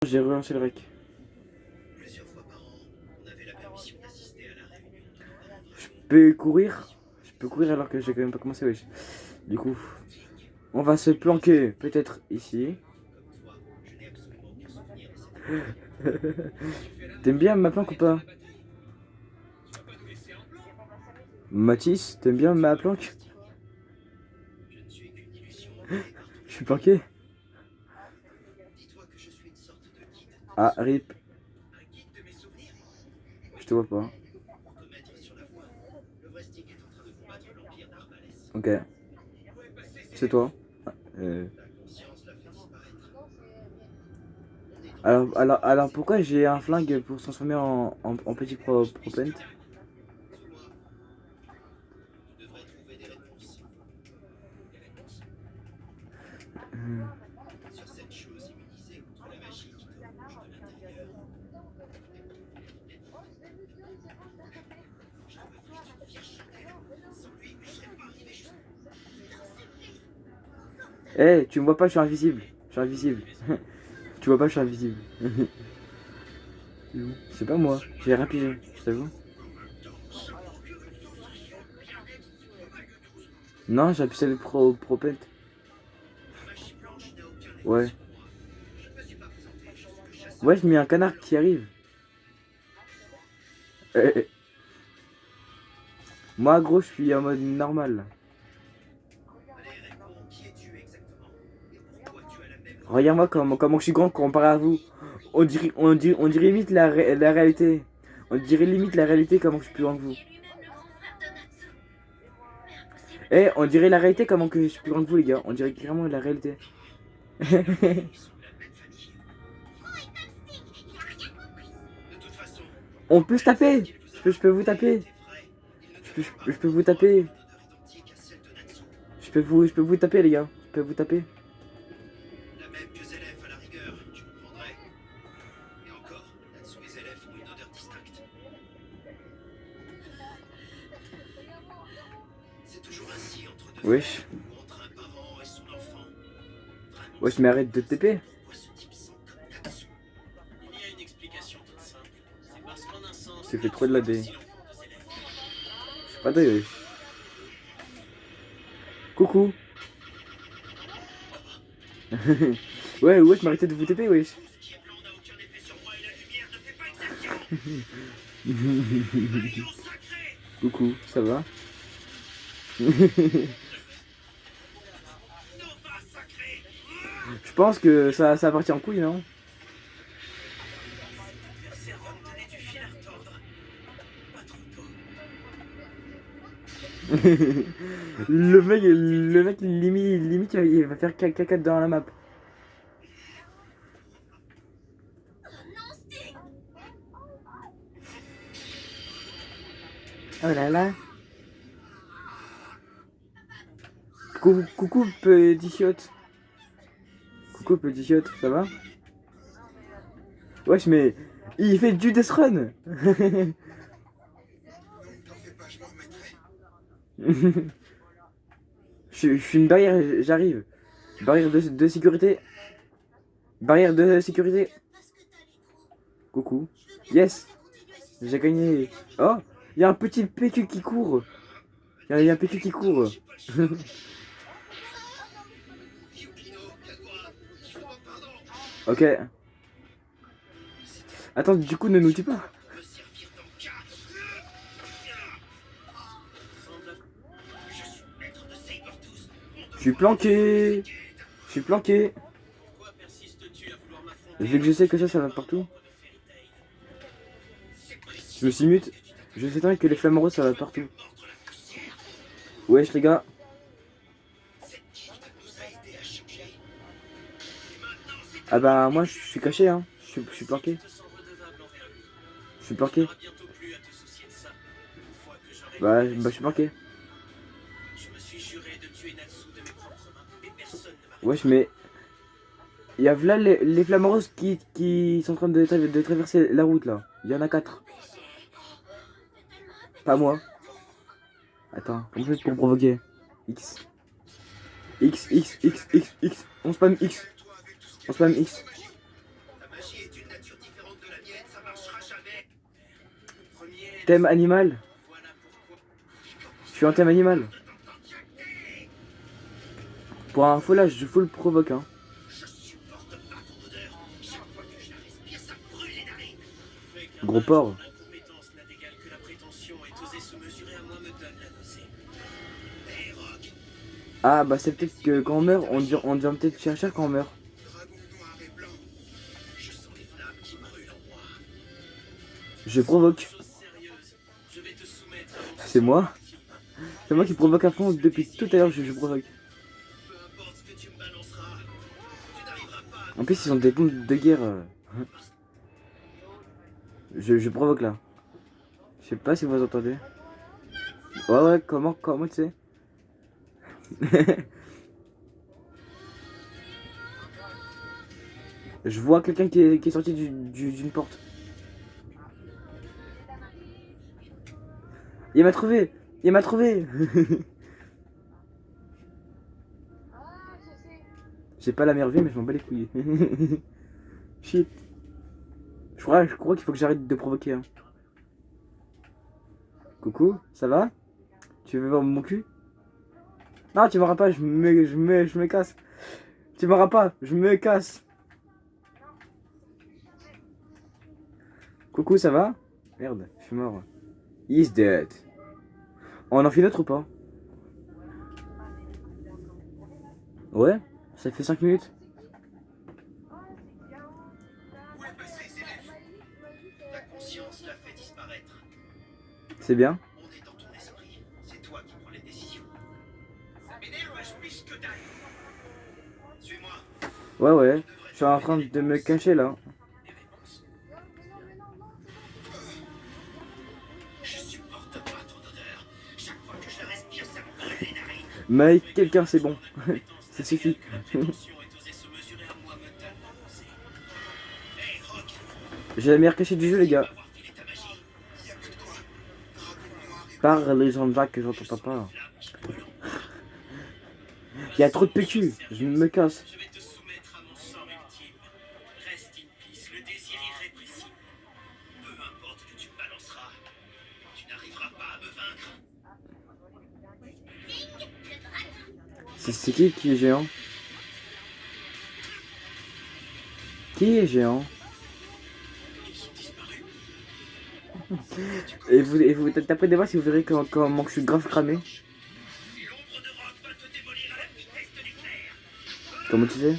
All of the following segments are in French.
J'ai relancé le rec. Plusieurs fois par an, on avait la permission d'assister à la réunion de nos parents Je d'enfants. peux courir. Je peux courir alors que j'ai quand même pas commencé, wesh. Du coup, on va se planquer peut-être ici. Comme toi, je n'ai absolument aucun souvenir de cette époque. T'aimes bien ma planque ou pas? Mathis, t'aimes bien ma planque? Bastien, je ne suis qu'une illusion envoyée par ton Je suis âme. planqué. Dis-toi que je suis une sorte de guide de tes Ah, souvenirs. rip. Un guide de mes souvenirs? Je te vois pas. Pour te mettre sur la voie, le vrai Stick est en train de combattre l'Empire d'Arbalès. Ok. C'est toi. La conscience l'a fait disparaître. On est Alors pourquoi j'ai un flingue pour se transformer en petit propent? Dis-moi, tu devrais trouver des réponses. Des réponses sur cette chose immunisée contre la magie qui te ronge de l'intérieur. Je te fabrique une fiche Chanel. Sans lui, je serais pas arrivé jusqu'au bout. Eh, tu me vois pas, je suis invisible. Je suis invisible. Tu vois pas, je suis invisible. C'est pas moi. J'ai rien pigé, je t'avoue. Non, j'ai appuyé sur le propent. La magie blanche n'a aucun effet Ouais. sur moi. Je ne me suis pas présenté, je suis le chasseur. Ouais, je mets un canard qui arrive. Eh. Moi, gros, je suis en mode normal. Allez, réponds, qui es-tu exactement? Et pourquoi tu as la même Regarde-moi comment je suis grand comparé à vous. On dirait limite la réalité. On dirait limite la réalité comment je suis plus grand que vous. Eh, on dirait la réalité comment que je suis plus grand que vous, les gars. On dirait carrément la réalité. Ils sont de la même famille. De toute façon, On peut se taper. qu'il vous Je peux vous taper. était vrai, il ne Je peux vous taper. une odeur identique à celle de Natsu. Je peux vous taper, les gars. Je peux vous taper. La même que Zélef à la rigueur, tu comprendrais. Et encore, Natsu et Zélef ont une odeur distincte. C'est toujours ainsi entre deux Wesh. frères, ou entre un parent et son enfant. Vraiment, Wesh, mais arrête de te taper. pourquoi ce type sent comme Natsu? Il y a une explication toute simple. C'est parce qu'en un sens, Tu fais trop de la Natsu est D. aussi l'enfant de Zélef. Je sais pas de wesh. Coucou. Ouais, wesh, m'arrêtez de vous taper, wesh. Ce qui est blanc n'a aucun effet sur moi et la lumière ne fait pas exception. Alliance sacrée! Coucou, ça va? Nova sacrée! Je pense que ça va partir en couille, non? L'adversaire va me donner du fil à retordre. Pas trop tôt. le mec limite, il va faire caca dans la map. Oh là là. Coucou, petit chiotte. Coucou, petit chiotte, ça va? Wesh, mais il fait du death run. Je suis une barrière, j'arrive. Barrière de sécurité. Barrière de sécurité. Coucou. Yes. J'ai gagné. Oh, il y a un petit PQ qui court. Il y a un PQ qui court. Ok. Attends, du coup, ne nous tue pas. Je suis planqué. Je suis planqué. Pourquoi persistes-tu à vouloir m'affronter? Vu que je sais que ça va partout. Je me suis mute. Je sais très que les flammes roses, ça va partout. Wesh, les gars. Ah bah, moi, je suis caché, hein. Je suis planqué. Je suis planqué. Bah, je suis planqué. Je me suis juré de tuer Natsu de mes propres mains, mais personne ne m'a. Wesh, mais. Il y a là les flammes roses qui sont en train de traverser la route, là. Il y en a 4. Pas moi. Attends, comment je fais pour provoquer? X. X. On spam X. On spam X. magie est d'une nature différente de la mienne, ça marchera jamais. Le premier, Thème animal. voilà pourquoi. Je suis en thème animal. Pour un faux lâche, je full provoque, hein. Je supporte pas ton odeur. Chaque fois que je la respire, ça me brûle les narines. Fait qu'un Gros âge porc. dont l'incompétence n'a d'égal que la prétention et oser se mesurer à moi me donne la nausée. Hé, Rock, Ah bah c'est peut-être que quand on meurt, on devient peut-être chercher quand on meurt. dragon noir et blanc. Je sens les flammes qui brûlent en moi. Je provoque. Chose sérieuse, je vais te soumettre à mon C'est moi. ultime. C'est moi qui provoque à fond depuis tout à l'heure, je provoque. Peu importe ce que tu me balanceras, tu n'arriveras pas à En plus, ils ont des bombes de guerre. Je provoque là. Je sais pas si vous entendez. Ouais, comment tu sais? Je vois quelqu'un qui est sorti d'une porte. Il m'a trouvé. Il m'a trouvé. J'ai pas la meilleure vie, mais je m'en bats les couilles. Shit. Je crois qu'il faut que j'arrête de provoquer. Hein. Coucou, ça va? Tu veux voir mon cul? Non, tu m'auras pas, je me casse. Tu m'auras pas, je me casse. Coucou, ça va? Merde, je suis mort. He's dead. On en fait d'autres ou pas? Ouais, ça fait 5 minutes. Où est passé ces élèves? Ta conscience l'a fait disparaître. C'est bien. On est dans ton esprit. C'est toi qui prends les décisions. Ça m'énerve, je piche que dalle. Suis-moi. Ouais. Je suis en train de me cacher là. Des réponses. Je supporte pas ton odeur. Chaque fois que je la respire, ça me brûle les narines. Mais quelqu'un, c'est bon. Ça suffit. La prétention et oser se mesurer à moi me donne la nausée. Hey, Rock, J'ai la meilleure cachée du jeu, les gars. avoir filé ta magie. Y a que de quoi. Dragon noir et Par les gens de Jacques que j'entends pas. flamme qui brûle en moi. Il y a trop de PQ. Je me casse. Je vais te soumettre à mon sort ultime. Reste in peace, le désir irrépressible. Peu importe ce que tu me balanceras, tu n'arriveras pas à me vaincre. C'est qui est géant? Qui est géant? Ils sont disparus. Et vous tapez des bras si vous verrez comment je suis grave cramé. L'ombre de Rock va te démolir à la vitesse de l'éclair. Comment tu sais?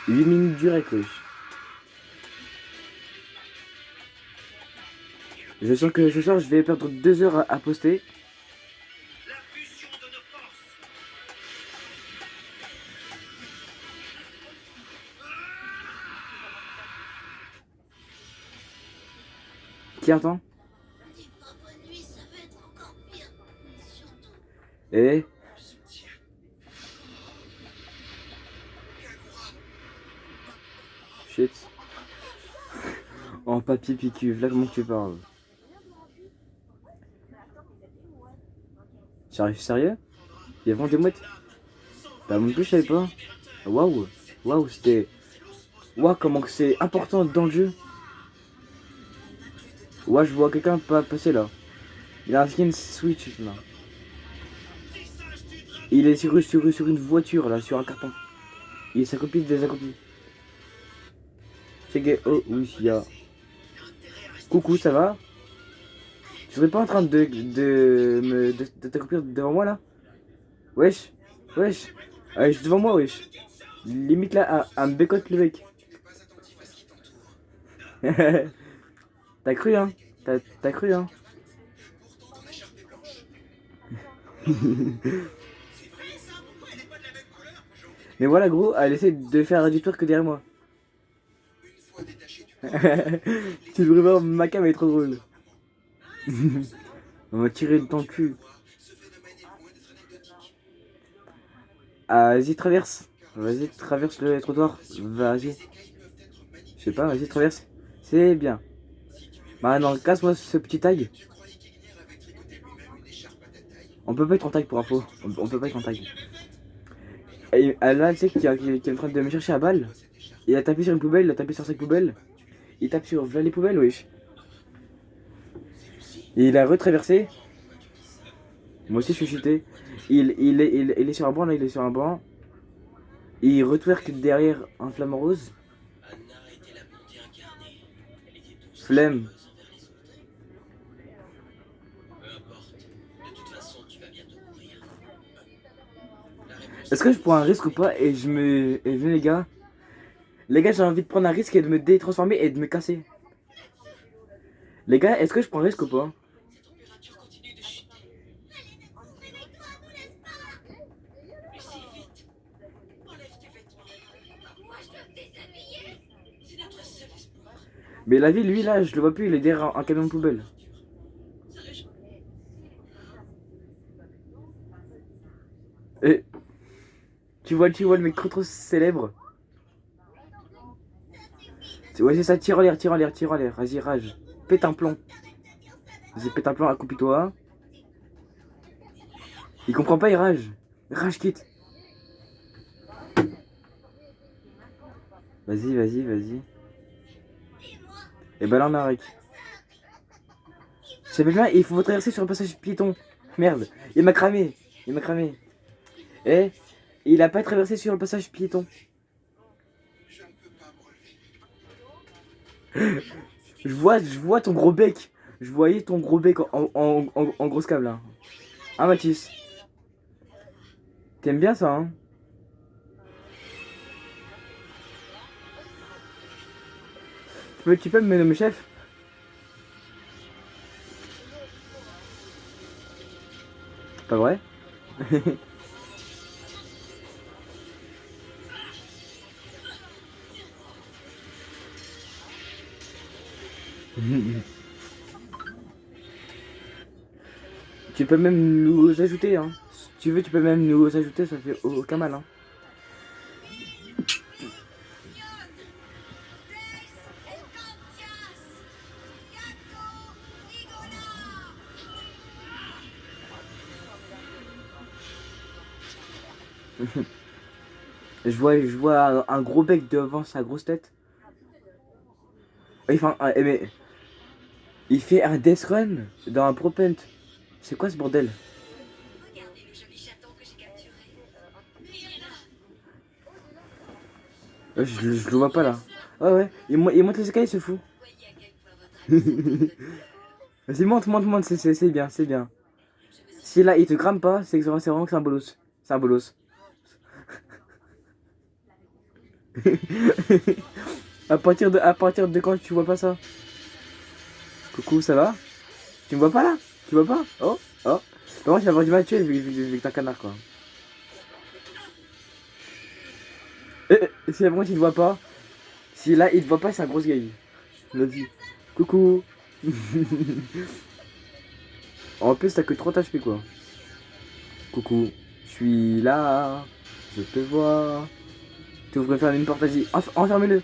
8 minutes durées, wesh. Je sens que ce soir je vais perdre 2 heures à poster. La fusion de nos forces. Qui entend? Dis pas bonne nuit, ça va être encore pire. Surtout, Et Le soutien. shit. En papier picu, là comment tu parles? Sérieux? Il y a vraiment des mouettes? Bah mon plus je savais pas. Waouh, c'était... Waouh, comment que c'est important dans le jeu. Ouais, je vois quelqu'un passer là. Il a un skin Switch là. Il est sur une voiture là, sur un carton. Il s'accroupit des accomplis. C'est gay. Oh, oui, il y a. Coucou, ça va? Tu serais pas en train de t'accroupir devant moi là? Wesh. Allez, je suis devant moi, wesh. Limite là, à me bécote le mec. Tu n'es pas attentif à ce qui t'entoure. T'as cru, hein? T'as cru, hein? Pourtant, ton écharpe est blanche. C'est vrai ça? Pourquoi elle n'est pas de la même couleur? Mais voilà, gros, elle essaie de faire du twerk derrière moi. Une fois détaché du Tu devrais voir, ma cam est trop drôle. On m'a tiré dans le cul. ce phénomène est loin d'être anecdotique. Ah, vas-y, traverse le trottoir. Vas-y. Ces écailles peuvent être manipulées. Je sais pas, vas-y, traverse. C'est bien. Si tu es Bah non, casse-moi ce petit tag. tu croyais qu'Ignir avait tricoté lui-même une écharpe à ta taille? On peut pas être en tag pour info. On peut pas être en tag. Il l'avait faite. Et là, tu sais, qui est en train de me chercher à balle. Il a tapé sur une poubelle, il a tapé sur 5 poubelles. Il tape sur voilà les poubelles, wesh. Et il a retraversé. Moi aussi, je suis chuté. Il est sur un banc, là, il est sur un banc. Il retwerk derrière un flamant rose. Anna était la bonté incarnée. Elle était douce et Flemme. généreuse envers les autres. Peu importe. De toute façon, tu vas bientôt mourir. La réponse Est-ce que je prends un risque ou pas? Et je me. Et venez, les gars. Les gars, j'ai envie de prendre un risque et de me détransformer et de me casser. Les gars, est-ce que je prends un risque ou pas? Sa température continue de chuter. Lucie, vite. Enlève tes vêtements. Moi, je dois me déshabiller. C'est notre seul espoir. Mais la vie, lui, là, je le vois plus, il est derrière un camion de poubelle. Ça réchauffe. Et. Tu vois le mec trop célèbre. Ouais, c'est ça, tire en l'air, tire en l'air, tire en l'air. Vas-y, rage. Pète un plomb. Vas-y, pète un plomb, accroupis-toi. Il comprend pas, il rage. Rage quitte. Vas-y, vas-y, vas-y. Et balance un rec. J'avais bien, il faut traverser sur un passage piéton. Merde, il m'a cramé. Il m'a cramé. Eh, il a pas traversé sur le passage piéton. Je ne peux pas me relever. Je vois ton gros bec. Je voyais ton gros bec en grosse câble là. Ah Mathis. T'aimes bien ça, hein? Tu peux me nommer chef? Pas vrai? Tu peux même nous ajouter, hein. Si tu veux, tu peux même nous ajouter, ça fait aucun mal, hein. Je vois un gros bec devant sa grosse tête. Mais il fait un death run dans un propent. C'est quoi ce bordel? Regardez le joli chaton que j'ai capturé. Lui, il est là. Je le vois pas là. Ouais, ouais, il monte les escaliers, ce fou. Voyez à quel point votre ami s'attend de Vas-y, monte, c'est bien, c'est bien. Si là il te crame pas, c'est vraiment que c'est un bolos. C'est un bolos. À partir de quand tu vois pas ça? Coucou, ça va? Tu me vois pas là? Tu vois pas? Oh, oh. Par contre, tu vas avoir du mal à tuer vu que t'es un canard quoi. Si vraiment il te voit pas, si là il te voit pas, c'est un gros game. Je le dis. Coucou. En plus, t'as que 30 HP quoi. Coucou. Je suis là. Je te vois. Tu ouvres fermer une porte, vas-y. Enfermez-le.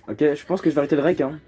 Ok, je pense que je vais arrêter le rec, hein.